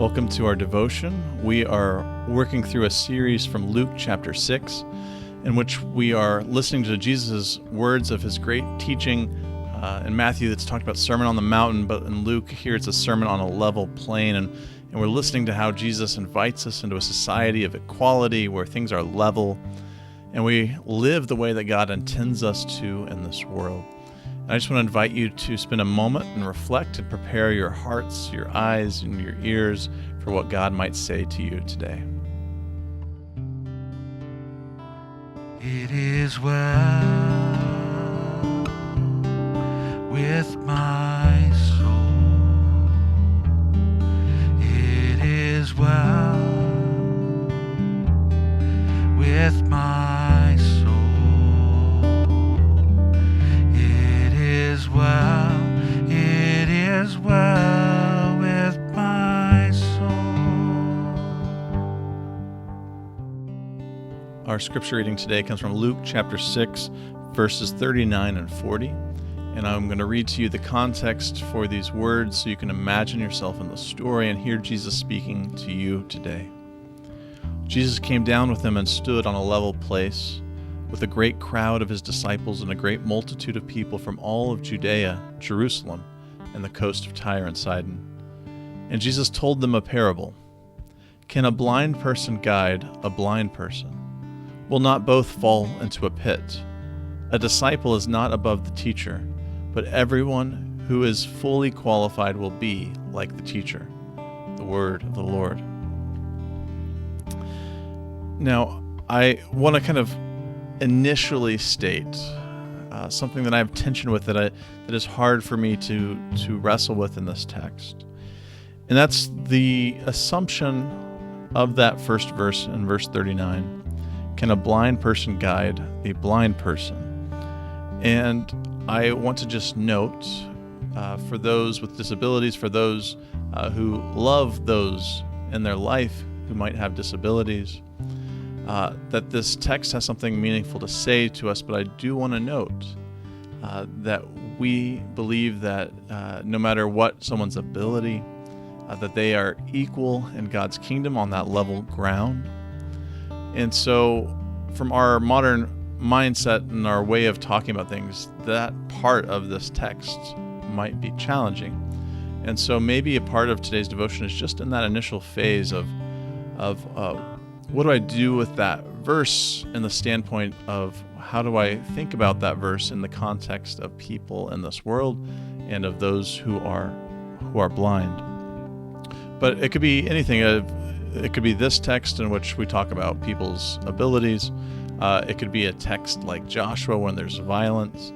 Welcome to our devotion. We are working through a series from Luke chapter 6, in which we are listening to Jesus' words of his great teaching. In Matthew, it's talked about Sermon on the Mountain, but in Luke, here it's a sermon on a level plain. And we're listening to how Jesus invites us into a society of equality where things are level, and we live the way that God intends us to in this world. I just want to invite you to spend a moment and reflect and prepare your hearts, your eyes, and your ears for what God might say to you today. It is well with my soul. It is well with my soul. It is well with my soul. Our scripture reading today comes from Luke chapter 6, verses 39 and 40. And I'm going to read to you the context for these words so you can imagine yourself in the story and hear Jesus speaking to you today. Jesus came down with them and stood on a level place, with a great crowd of his disciples and a great multitude of people from all of Judea, Jerusalem, and the coast of Tyre and Sidon. And Jesus told them a parable. Can a blind person guide a blind person? Will not both fall into a pit? A disciple is not above the teacher, but everyone who is fully qualified will be like the teacher. The word of the Lord. Now, I want to kind of initially state something that I have tension with that is hard for me to wrestle with in this text. And that's the assumption of that first verse in verse 39. Can a blind person guide a blind person? And I want to just note for those with disabilities, for those who love those in their life who might have disabilities, that this text has something meaningful to say to us, but I do want to note that we believe that no matter what someone's ability, that they are equal in God's kingdom on that level ground. And so from our modern mindset and our way of talking about things, that part of this text might be challenging. And so maybe a part of today's devotion is just in that initial phase of what do I do with that verse in the standpoint of how do I think about that verse in the context of people in this world and of those who are blind. But it could be anything. It could be this text in which we talk about people's abilities. It could be a text like Joshua when there's violence.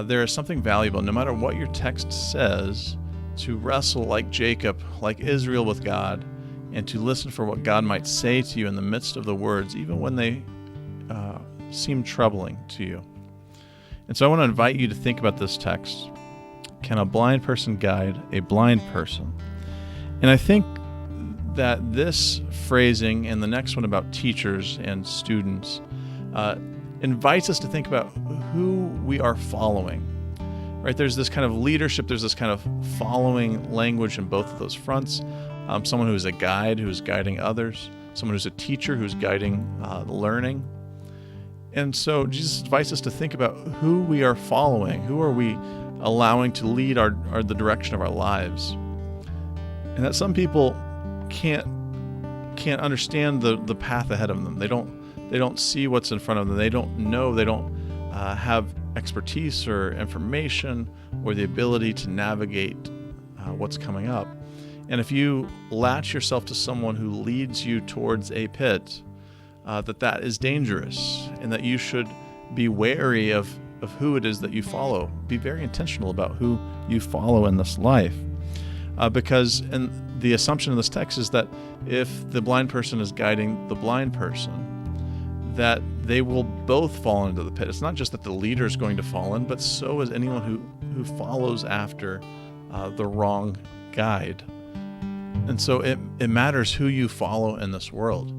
There is something valuable, no matter what your text says, to wrestle like Jacob, like Israel with God, and to listen for what God might say to you in the midst of the words, even when they seem troubling to you. And so I want to invite you to think about this text. Can a blind person guide a blind person? And I think that this phrasing and the next one about teachers and students invites us to think about who we are following. Right? There's this kind of leadership, there's this kind of following language in both of those fronts. Someone who is a guide, who is guiding others. Someone who's a teacher, who's guiding learning. And so Jesus invites us to think about who we are following. Who are we allowing to lead the direction of our lives? And that some people can't understand the path ahead of them. They don't see what's in front of them. They don't know. They don't have expertise or information or the ability to navigate what's coming up. And if you latch yourself to someone who leads you towards a pit, that is dangerous, and that you should be wary of who it is that you follow. Be very intentional about who you follow in this life. Because the assumption in this text is that if the blind person is guiding the blind person, that they will both fall into the pit. It's not just that the leader is going to fall in, but so is anyone who follows after the wrong guide. And so it matters who you follow in this world,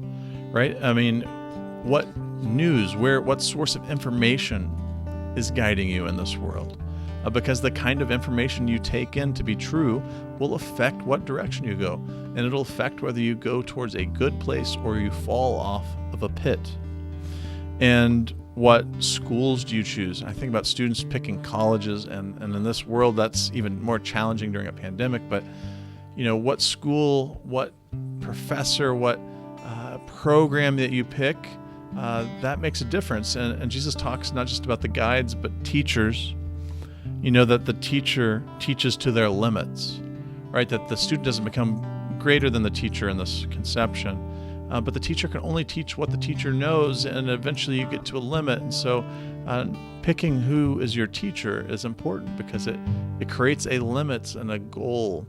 right? I mean, what news, what source of information is guiding you in this world? because the kind of information you take in to be true will affect what direction you go, and it'll affect whether you go towards a good place or you fall off of a pit. And what schools do you choose? I think about students picking colleges, and in this world that's even more challenging during a pandemic, but what school, what professor, what program that you pick, that makes a difference. And Jesus talks not just about the guides, but teachers. That the teacher teaches to their limits, right? That the student doesn't become greater than the teacher in this conception, but the teacher can only teach what the teacher knows, and eventually you get to a limit. And so picking who is your teacher is important because it creates a limit and a goal,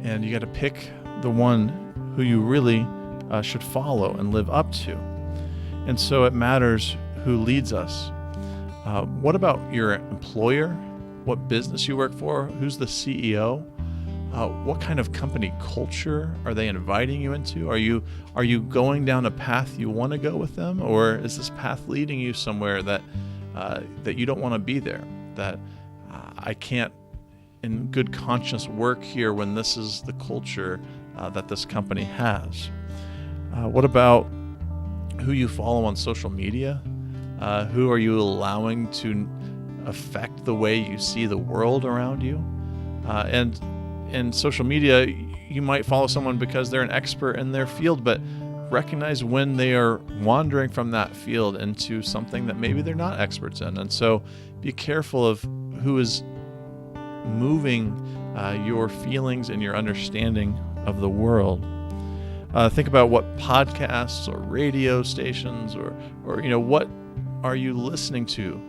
and you got to pick the one who you really should follow and live up to. And so it matters who leads us. What about your employer? What business you work for? Who's the CEO? What kind of company culture are they inviting you into? Are you going down a path you want to go with them, or is this path leading you somewhere that you don't want to be there? That I can't, in good conscience, work here when this is the culture that this company has. What about who you follow on social media? Who are you allowing to affect the way you see the world around you? And in social media, you might follow someone because they're an expert in their field, but recognize when they are wandering from that field into something that maybe they're not experts in. And so be careful of who is moving your feelings and your understanding of the world. Think about what podcasts or radio stations or what are you listening to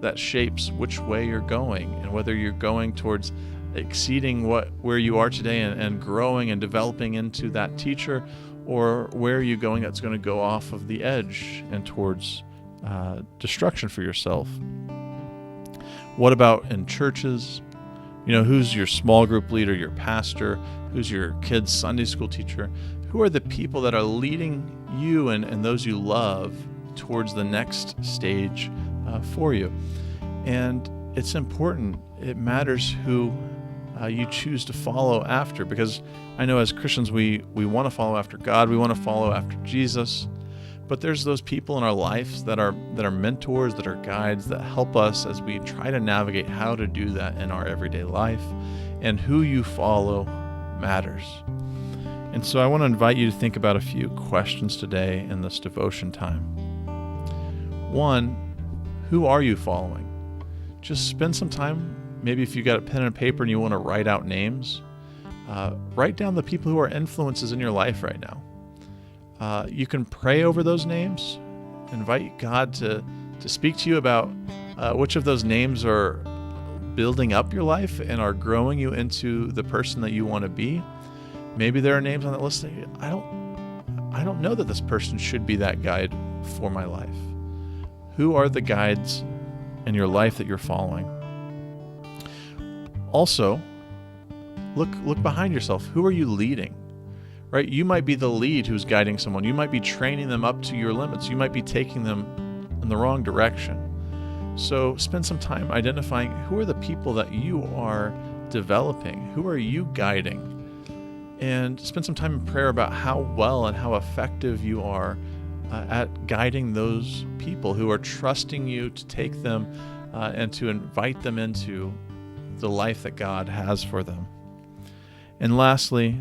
that shapes which way you're going, and whether you're going towards exceeding where you are today and growing and developing into that teacher, or where are you going that's going to go off of the edge and towards destruction for yourself. What about in churches? Who's your small group leader, your pastor? Who's your kids' Sunday school teacher? Who are the people that are leading you and those you love towards the next stage for you? And it's important. It matters who you choose to follow after, because I know as Christians we want to follow after God, we want to follow after Jesus, but there's those people in our lives that are mentors, that are guides, that help us as we try to navigate how to do that in our everyday life. And who you follow matters. And so I want to invite you to think about a few questions today in this devotion time. One, who are you following? Just spend some time. Maybe if you got a pen and paper and you want to write out names, write down the people who are influences in your life right now. You can pray over those names. Invite God to speak to you about which of those names are building up your life and are growing you into the person that you want to be. Maybe there are names on that list that I don't know that this person should be that guide for my life. Who are the guides in your life that you're following? Also, look behind yourself. Who are you leading? Right? You might be the lead who's guiding someone. You might be training them up to your limits. You might be taking them in the wrong direction. So spend some time identifying who are the people that you are developing. Who are you guiding? And spend some time in prayer about how well and how effective you are at guiding those people who are trusting you to take them and to invite them into the life that God has for them. And lastly,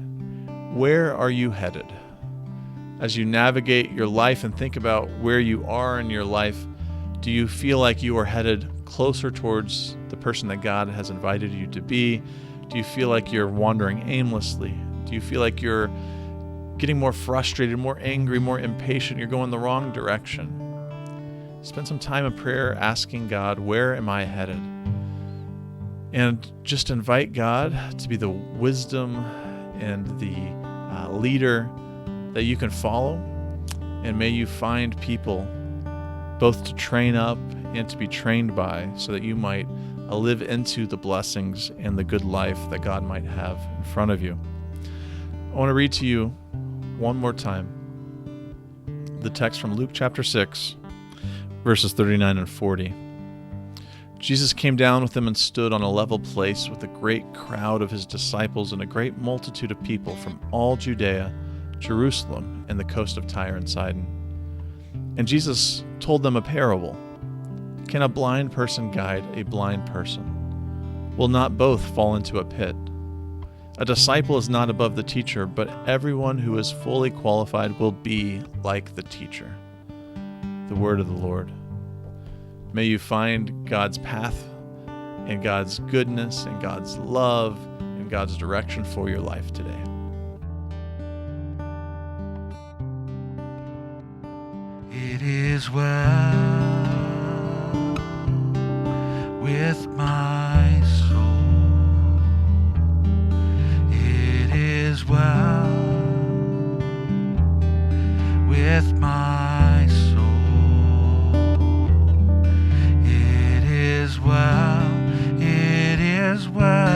where are you headed? As you navigate your life and think about where you are in your life, do you feel like you are headed closer towards the person that God has invited you to be? Do you feel like you're wandering aimlessly? Do you feel like you're getting more frustrated, more angry, more impatient? You're going the wrong direction. Spend some time in prayer asking God, where am I headed? And just invite God to be the wisdom and the leader that you can follow. And may you find people both to train up and to be trained by, so that you might live into the blessings and the good life that God might have in front of you. I want to read to you one more time the text from Luke chapter 6, verses 39 and 40. Jesus came down with them and stood on a level place with a great crowd of his disciples and a great multitude of people from all Judea, Jerusalem, and the coast of Tyre and Sidon. And Jesus told them a parable. Can a blind person guide a blind person? Will not both fall into a pit? A disciple is not above the teacher, but everyone who is fully qualified will be like the teacher. The word of the Lord. May you find God's path and God's goodness and God's love and God's direction for your life today. It is well with my soul. It is well with my soul. It is well